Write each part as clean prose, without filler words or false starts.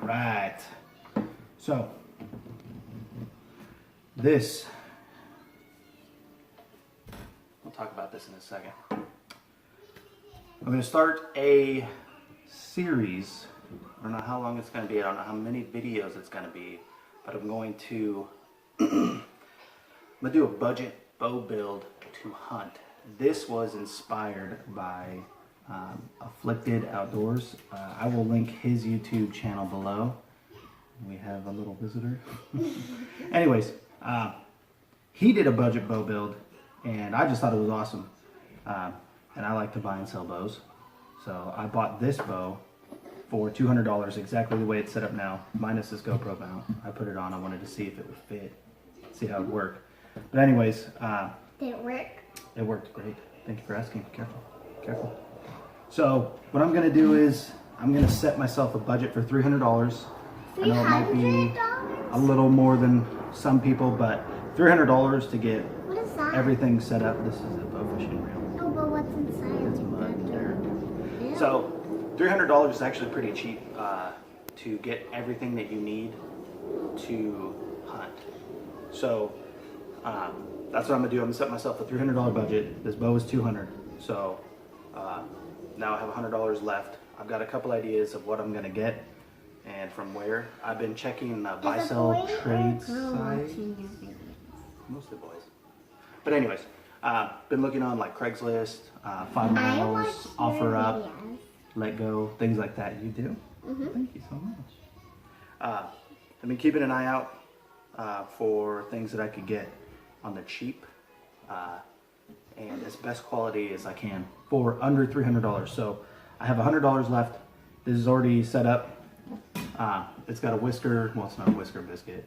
Right. So, this, we'll talk about this in a second. I'm going to start a series. I don't know how long it's going to be. I don't know how many videos it's going to be, but I'm going to do a budget bow build to hunt. This was inspired by Afflicted Outdoors. I will link his YouTube channel below. We have a little visitor. Anyways, he did a budget bow build, and I just thought it was awesome. And I like to buy and sell bows. So I bought this bow for $200, exactly the way it's set up now, minus this GoPro mount. I put it on, I wanted to see if it would fit, see how it would work. But anyways, did it work? It worked great. Thank you for asking. Careful, careful. So what I'm gonna do is I'm gonna set myself a budget for $300. I know it might be a little more than some people, but $300 to get what is that? Everything set up. This is a bow fishing reel. Oh, but what's inside? It's mud, dirt. Yeah. So $300 is actually pretty cheap to get everything that you need to hunt. So that's what I'm gonna do. I'm gonna set myself a $300 budget. This bow is $200. So now I have $100 left. I've got a couple ideas of what I'm gonna get and from where. I've been checking buy sell trade sites. Mostly boys. But anyways, been looking on like Craigslist, 5 Miles, OfferUp, Let Go, things like that. You do? Mm-hmm. Thank you so much. I've been keeping an eye out for things that I could get on the cheap and as best quality as I can for under $300. So I have $100 left. This is already set up. It's got a whisker. Well, it's not a whisker biscuit.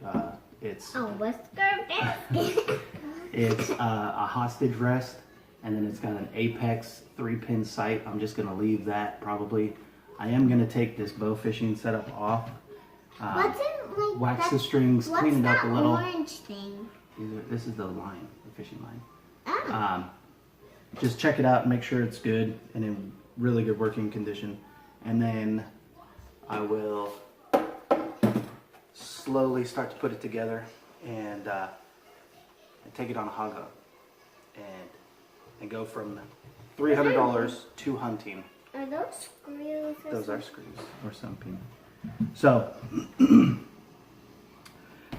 It's a whisker biscuit. It's a hostage rest, and then it's got an Apex 3-pin sight. I'm just gonna leave that probably. I am gonna take this bow fishing setup off. What's in like wax the strings, clean it up a little. What's that orange thing? This is the line, the fishing line. Oh. Just check it out and make sure it's good and in really good working condition. And then I will slowly start to put it together and take it on a hog hunt and go from $300 to hunting. Are those screws? Those are screws or something. So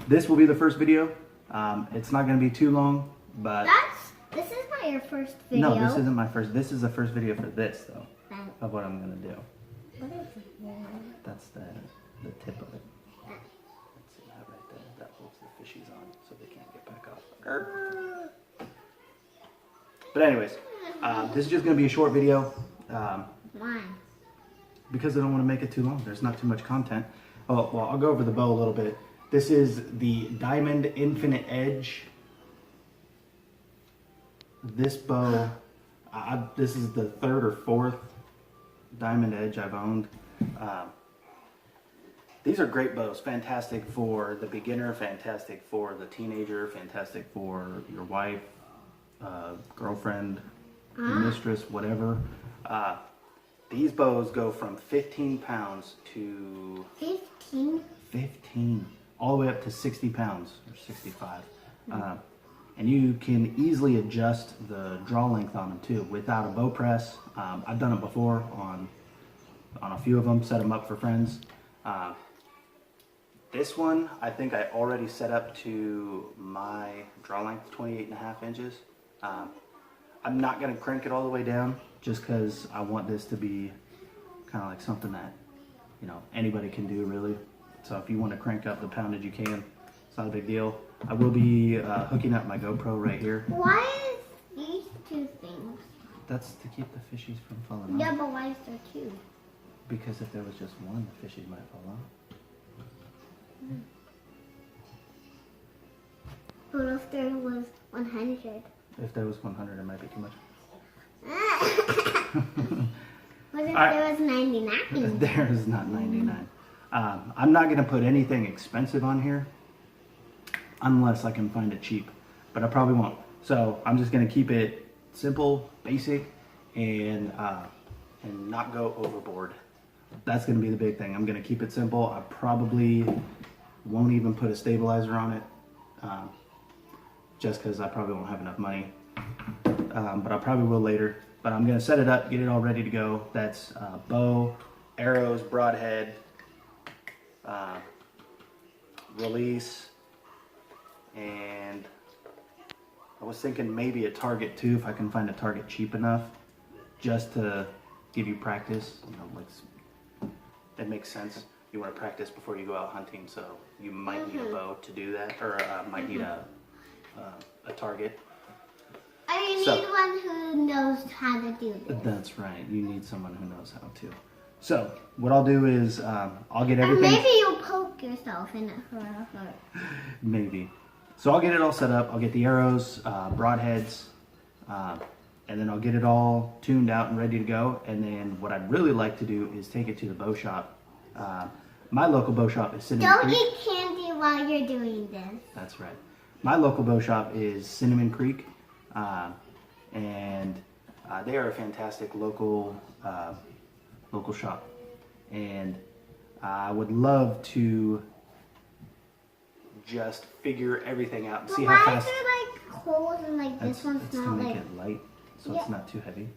this will be the first video. It's not going to be too long, but This is not your first video. no, this isn't my first. This is the first video for this though, of what I'm going to do. What is it? That's the tip of it. Let's see that right there. That holds the fishies on so they can't get back off. But anyways, this is just going to be a short video. Why? Because I don't want to make it too long. There's not too much content. Oh, well, I'll go over the bow a little bit. This is the Diamond Infinite Edge. This bow, this is the 3rd or 4th Diamond Edge I've owned. These are great bows. Fantastic for the beginner, fantastic for the teenager, fantastic for your wife, girlfriend, your mistress, whatever. These bows go from 15 pounds to 15, all the way up to 60 pounds or 65. And you can easily adjust the draw length on them too without a bow press. I've done it before on a few of them, set them up for friends. This one, I think I already set up to my draw length, 28.5 inches. I'm not gonna crank it all the way down just because I want this to be kind of like something that, you know, anybody can do really. So if you want to crank up the poundage, you can. It's not a big deal. I will be hooking up my GoPro right here. Why is these two things? That's to keep the fishies from falling Yeah, off. but why is there two? Because if there was just one, the fishies might fall off. What if there was 100? If there was 100, it might be too much. What if there was 99? There is not 99. I'm not going to put anything expensive on here unless I can find it cheap, but I probably won't. So I'm just going to keep it simple, basic, and not go overboard that's going to be the big thing. I'm going to keep it simple. I probably won't even put a stabilizer on it, just because I probably won't have enough money. But I probably will later. But I'm going to set it up, get it all ready to go. That's bow, arrows, broadhead, release, and I was thinking maybe a target too, if I can find a target cheap enough, just to give you practice. You know, like, it makes sense. You want to practice before you go out hunting, so you might need a bow to do that, or might need a target. I need one who knows how to do this. That's right. You need someone who knows how to. So what I'll do is I'll get And everything. maybe you'll poke yourself in it for a hurt. Maybe. So I'll get it all set up. I'll get the arrows, broadheads, and then I'll get it all tuned out and ready to go. And then what I'd really like to do is take it to the bow shop. My local bow shop is Cinnamon Don't Creek. eat candy while you're doing this. That's right. My local bow shop is Cinnamon Creek, and they are a fantastic local shop. And I would love to just figure everything out and But see why how is fast. there like holes and like That's this one's it's to not make like? it light, so Yeah. it's not too heavy.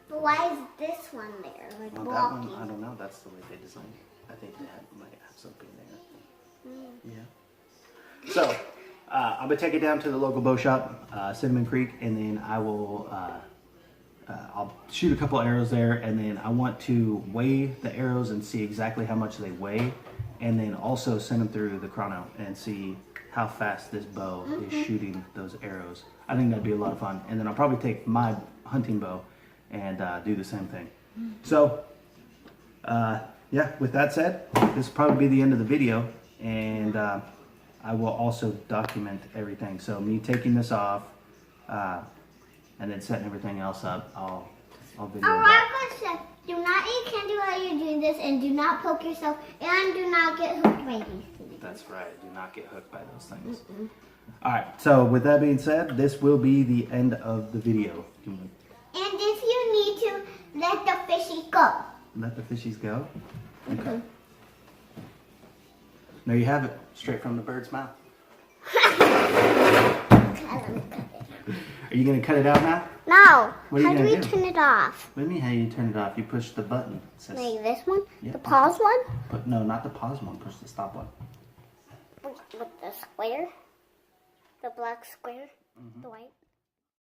But why is this one there? Like Well, that blocking. one, I don't know. That's the way they designed it. I think they might have something there. Yeah. So I'm gonna take it down to the local bow shop, Cinnamon Creek, and then I will. I'll shoot a couple arrows there, and then I want to weigh the arrows and see exactly how much they weigh, and then also send them through the chrono and see how fast this bow is shooting those arrows. I think that'd be a lot of fun, and then I'll probably take my hunting bow and do the same thing. So, yeah. With that said, this will probably be the end of the video, and I will also document everything. So me taking this off. And then setting everything else up, I'll video Alright, that. question. Do not eat candy while you're doing this, and do not poke yourself, and do not get hooked by these things. That's right. Do not get hooked by those things. All right. So with that being said, this will be the end of the video. And if you need to, let the fishy go. Let the fishies go. Okay. There you have it, straight from the bird's mouth. Are you gonna cut it out now? No. What are you How do gonna we do? turn it off? What do you mean? How you turn it off? You push the button. It says, Like this one? Yeah. The pause one? but no, not the pause one. Push the stop one. With the square? The black square? The white?